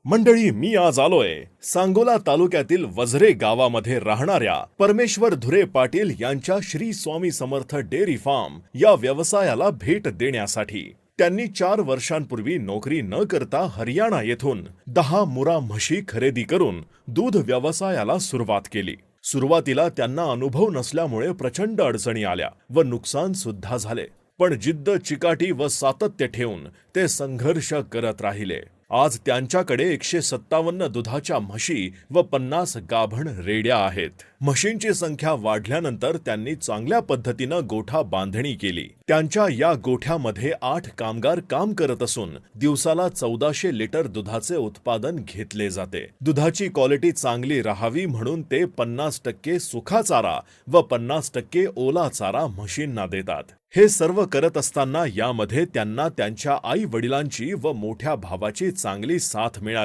मंडळी, मी आज आलोय सांगोला तालुक्यातील वझरे गावामध्ये राहणाऱ्या परमेश्वर धुरे पाटील यांच्या श्री स्वामी समर्थ डेअरी फार्म या व्यवसायाला भेट देण्यासाठी। त्यांनी 4 वर्षांपूर्वी नोकरी न करता हरियाणा येथून 10 मुरा म्हशी खरेदी करून दूध व्यवसायाला सुरुवात केली। सुरुवातीला त्यांना अनुभव नसल्यामुळे प्रचंड अडचणी आल्या व नुकसान सुद्धा झाले, पण जिद्द, चिकाटी व सातत्य ठेवून ते संघर्ष करत राहिले। आज त्यांच्याकडे 157 दुधाच्या म्हशी व 50 गाभण रेड्या आहेत। म्हशींची संख्या वाढल्यानंतर त्यांनी चांगल्या पद्धतीने गोठा बांधणी केली। त्यांच्या या गोठ्यामध्ये 8 कामगार काम करत असून दिवसाला 1400 लिटर दुधाचे उत्पादन घेतले जाते। दुधाची क्वालिटी चांगली राहावी म्हणून ते 50% सुखा चारा व 50% ओला चारा म्हशींना देतात। हे सर्व करत असताना यामध्ये त्यांना त्यांच्या आई वडिलांची व मोठ्या भावाची चांगली साथ मिळाली।